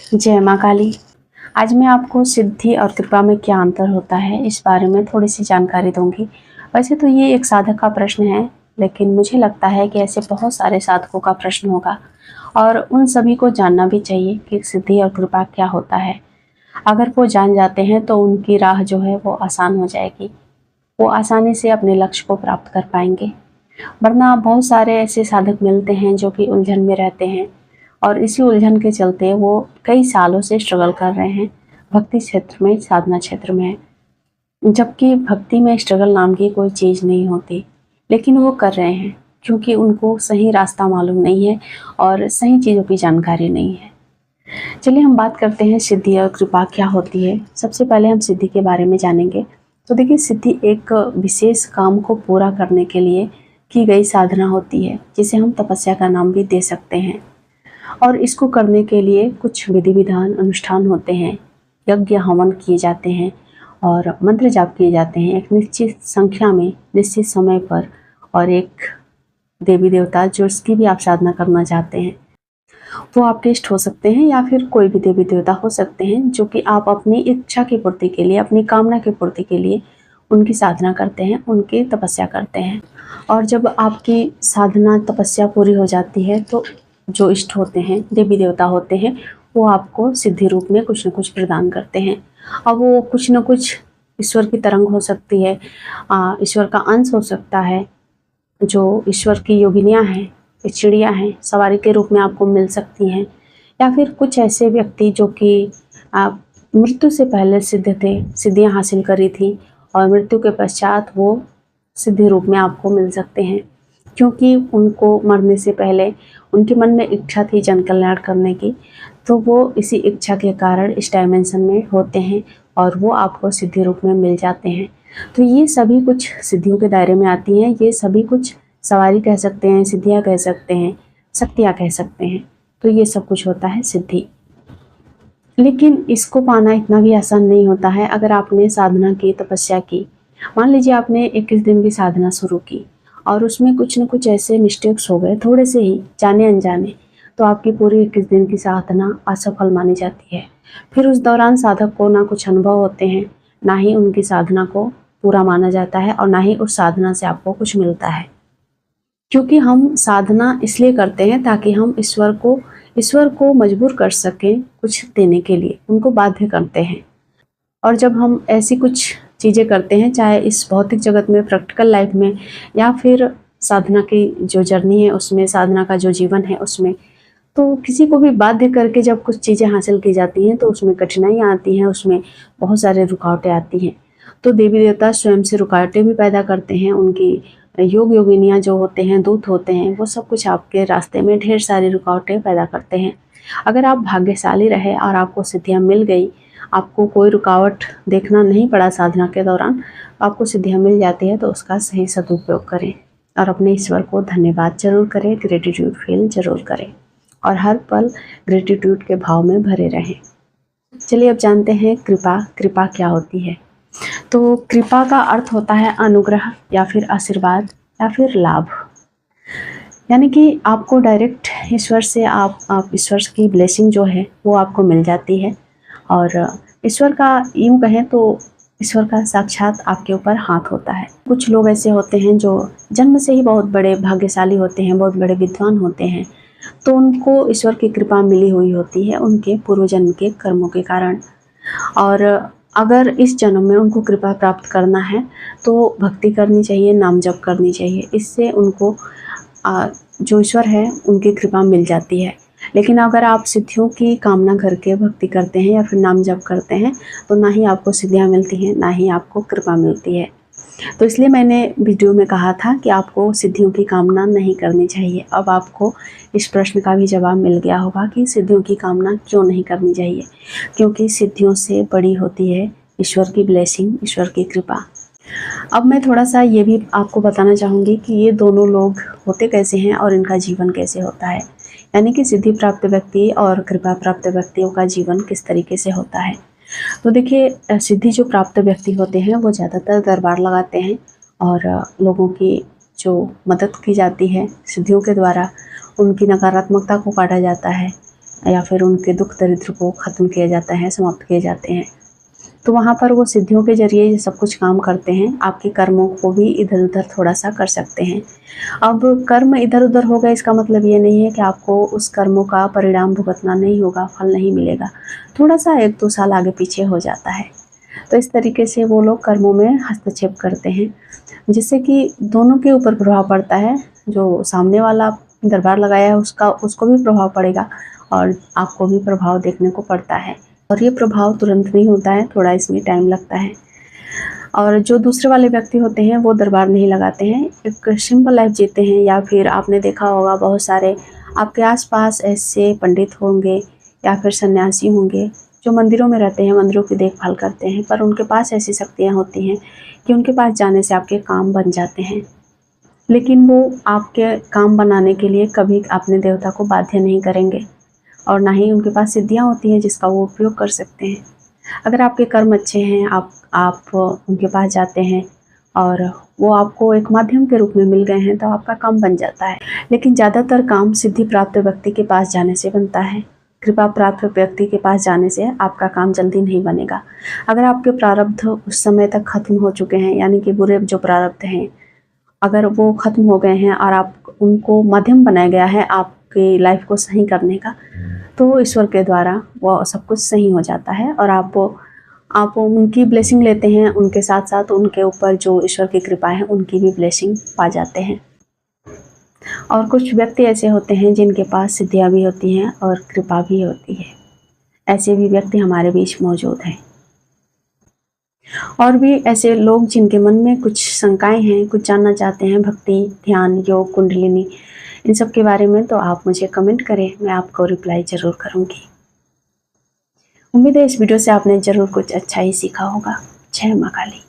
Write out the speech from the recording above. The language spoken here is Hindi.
जय माँ काली। आज मैं आपको सिद्धि और कृपा में क्या अंतर होता है इस बारे में थोड़ी सी जानकारी दूंगी। वैसे तो ये एक साधक का प्रश्न है, लेकिन मुझे लगता है कि ऐसे बहुत सारे साधकों का प्रश्न होगा और उन सभी को जानना भी चाहिए कि सिद्धि और कृपा क्या होता है। अगर वो जान जाते हैं तो उनकी राह जो है वो आसान हो जाएगी, वो आसानी से अपने लक्ष्य को प्राप्त कर पाएंगे। वरना बहुत सारे ऐसे साधक मिलते हैं जो कि उलझन में रहते हैं और इसी उलझन के चलते वो कई सालों से स्ट्रगल कर रहे हैं भक्ति क्षेत्र में, साधना क्षेत्र में, जबकि भक्ति में स्ट्रगल नाम की कोई चीज़ नहीं होती, लेकिन वो कर रहे हैं क्योंकि उनको सही रास्ता मालूम नहीं है और सही चीज़ों की जानकारी नहीं है। चलिए हम बात करते हैं सिद्धि और कृपा क्या होती है। सबसे पहले हम सिद्धि के बारे में जानेंगे। तो देखिए, सिद्धि एक विशेष काम को पूरा करने के लिए की गई साधना होती है, जिसे हम तपस्या का नाम भी दे सकते हैं। और इसको करने के लिए कुछ विधि विधान अनुष्ठान होते हैं, यज्ञ हवन किए जाते हैं और मंत्र जाप किए जाते हैं एक निश्चित संख्या में, निश्चित समय पर। और एक देवी देवता जो इसकी भी आप साधना करना चाहते हैं, वो आपके इष्ट हो सकते हैं या फिर कोई भी देवी देवता हो सकते हैं, जो कि आप अपनी इच्छा की पूर्ति के लिए, अपनी कामना की पूर्ति के लिए उनकी साधना करते हैं, उनकी तपस्या करते हैं। और जब आपकी साधना तपस्या पूरी हो जाती है तो जो इष्ट होते हैं, देवी देवता होते हैं, वो आपको सिद्धि रूप में कुछ न कुछ प्रदान करते हैं। अब वो कुछ न कुछ ईश्वर की तरंग हो सकती है, ईश्वर का अंश हो सकता है, जो ईश्वर की योगिनियाँ हैं, चिड़िया हैं, सवारी के रूप में आपको मिल सकती हैं, या फिर कुछ ऐसे व्यक्ति जो कि मृत्यु से पहले सिद्ध थे, सिद्धियाँ हासिल करी थी और मृत्यु के पश्चात वो सिद्धि रूप में आपको मिल सकते हैं, क्योंकि उनको मरने से पहले उनके मन में इच्छा थी जन कल्याण करने की, तो वो इसी इच्छा के कारण इस डायमेंशन में होते हैं और वो आपको सिद्धि रूप में मिल जाते हैं। तो ये सभी कुछ सिद्धियों के दायरे में आती हैं। ये सभी कुछ सवारी कह सकते हैं, सिद्धियाँ कह सकते हैं, शक्तियाँ कह सकते हैं। तो ये सब कुछ होता है सिद्धि। लेकिन इसको पाना इतना भी आसान नहीं होता है। अगर आपने साधना की, तपस्या की, मान लीजिए आपने 21 दिन की साधना शुरू की और उसमें कुछ न कुछ ऐसे मिस्टेक्स हो गए, थोड़े से ही, जाने अनजाने, तो आपकी पूरी 21 दिन की साधना असफल मानी जाती है। फिर उस दौरान साधक को ना कुछ अनुभव होते हैं, ना ही उनकी साधना को पूरा माना जाता है और ना ही उस साधना से आपको कुछ मिलता है। क्योंकि हम साधना इसलिए करते हैं ताकि हम ईश्वर को मजबूर कर सकें कुछ देने के लिए, उनको बाध्य करते हैं। और जब हम ऐसी कुछ चीज़ें करते हैं, चाहे इस भौतिक जगत में, प्रैक्टिकल लाइफ में, या फिर साधना की जो जर्नी है उसमें, साधना का जो जीवन है उसमें, तो किसी को भी बाध्य करके जब कुछ चीज़ें हासिल की जाती हैं तो उसमें कठिनाइयाँ आती हैं, उसमें बहुत सारे रुकावटें आती हैं। तो देवी देवता स्वयं से रुकावटें भी पैदा करते हैं। उनकी योग योगिनियाँ जो होते हैं, दूत होते हैं, वो सब कुछ आपके रास्ते में ढेर सारी रुकावटें पैदा करते हैं। अगर आप भाग्यशाली रहे और आपको सिद्धियाँ मिल गई, आपको कोई रुकावट देखना नहीं पड़ा साधना के दौरान, आपको सिद्धियाँ मिल जाती है, तो उसका सही सदुपयोग करें और अपने ईश्वर को धन्यवाद जरूर करें, ग्रेटिट्यूड फील जरूर करें और हर पल ग्रेटिट्यूड के भाव में भरे रहें। चलिए अब जानते हैं कृपा। कृपा क्या होती है? तो कृपा का अर्थ होता है अनुग्रह या फिर आशीर्वाद या फिर लाभ। यानी कि आपको डायरेक्ट ईश्वर से आप ईश्वर की ब्लेसिंग जो है वो आपको मिल जाती है। और ईश्वर का, यूँ कहें तो ईश्वर का साक्षात आपके ऊपर हाथ होता है। कुछ लोग ऐसे होते हैं जो जन्म से ही बहुत बड़े भाग्यशाली होते हैं, बहुत बड़े विद्वान होते हैं, तो उनको ईश्वर की कृपा मिली हुई होती है उनके पूर्व जन्म के कर्मों के कारण। और अगर इस जन्म में उनको कृपा प्राप्त करना है तो भक्ति करनी चाहिए, नाम जप करनी चाहिए। इससे उनको जो ईश्वर है उनकी कृपा मिल जाती है। लेकिन अगर आप सिद्धियों की कामना करके भक्ति करते हैं या फिर नाम जप करते हैं तो ना ही आपको सिद्धियाँ मिलती हैं, ना ही आपको कृपा मिलती है। तो इसलिए मैंने वीडियो में कहा था कि आपको सिद्धियों की कामना नहीं करनी चाहिए। अब आपको इस प्रश्न का भी जवाब मिल गया होगा कि सिद्धियों की कामना क्यों नहीं करनी चाहिए। क्योंकि सिद्धियों से बड़ी होती है ईश्वर की ब्लेसिंग, ईश्वर की कृपा। अब मैं थोड़ा सा ये भी आपको बताना चाहूँगी कि ये दोनों लोग होते कैसे हैं और इनका जीवन कैसे होता है। यानी कि सिद्धि प्राप्त व्यक्ति और कृपा प्राप्त व्यक्तियों का जीवन किस तरीके से होता है। तो देखिए, सिद्धि जो प्राप्त व्यक्ति होते हैं वो ज़्यादातर दरबार लगाते हैं और लोगों की जो मदद की जाती है सिद्धियों के द्वारा, उनकी नकारात्मकता को काटा जाता है, या फिर उनके दुख दरिद्र को ख़त्म किया जाता है, समाप्त किए जाते हैं। तो वहाँ पर वो सिद्धियों के ज़रिए ये सब कुछ काम करते हैं, आपके कर्मों को भी इधर उधर थोड़ा सा कर सकते हैं। अब कर्म इधर उधर हो गए इसका मतलब ये नहीं है कि आपको उस कर्मों का परिणाम भुगतना नहीं होगा, फल नहीं मिलेगा। थोड़ा सा 1-2 साल आगे पीछे हो जाता है। तो इस तरीके से वो लोग कर्मों में हस्तक्षेप करते हैं, जिससे कि दोनों के ऊपर प्रभाव पड़ता है। जो सामने वाला दरबार लगाया है उसको भी प्रभाव पड़ेगा और आपको भी प्रभाव देखने को पड़ता है। और ये प्रभाव तुरंत नहीं होता है, थोड़ा इसमें टाइम लगता है। और जो दूसरे वाले व्यक्ति होते हैं वो दरबार नहीं लगाते हैं, एक सिंपल लाइफ जीते हैं। या फिर आपने देखा होगा बहुत सारे आपके आसपास ऐसे पंडित होंगे या फिर सन्यासी होंगे जो मंदिरों में रहते हैं, मंदिरों की देखभाल करते हैं, पर उनके पास ऐसी शक्तियाँ होती हैं कि उनके पास जाने से आपके काम बन जाते हैं। लेकिन वो आपके काम बनाने के लिए कभी अपने देवता को बाध्य नहीं करेंगे और ना ही उनके पास सिद्धियाँ होती हैं जिसका वो उपयोग कर सकते हैं। अगर आपके कर्म अच्छे हैं, आप उनके पास जाते हैं और वो आपको एक माध्यम के रूप में मिल गए हैं, तो आपका काम बन जाता है। लेकिन ज़्यादातर काम सिद्धि प्राप्त व्यक्ति के पास जाने से बनता है। कृपा प्राप्त व्यक्ति के पास जाने से आपका काम जल्दी नहीं बनेगा। अगर आपके प्रारब्ध उस समय तक खत्म हो चुके हैं, यानी कि बुरे जो प्रारब्ध हैं अगर वो ख़त्म हो गए हैं और आप उनको माध्यम बनाया गया है आपकी लाइफ को सही करने का, तो ईश्वर के द्वारा वो सब कुछ सही हो जाता है और आप उनकी ब्लेसिंग लेते हैं, उनके साथ साथ उनके ऊपर जो ईश्वर की कृपा है उनकी भी ब्लेसिंग पा जाते हैं। और कुछ व्यक्ति ऐसे होते हैं जिनके पास सिद्धियाँ भी होती हैं और कृपा भी होती है। ऐसे भी व्यक्ति हमारे बीच मौजूद हैं। और भी ऐसे लोग जिनके मन में कुछ शंकाएं हैं, कुछ जानना चाहते हैं भक्ति, ध्यान, योग, कुंडलिनी, इन सब के बारे में, तो आप मुझे कमेंट करें, मैं आपको रिप्लाई ज़रूर करूँगी। उम्मीद है इस वीडियो से आपने ज़रूर कुछ अच्छा ही सीखा होगा। जय मां काली।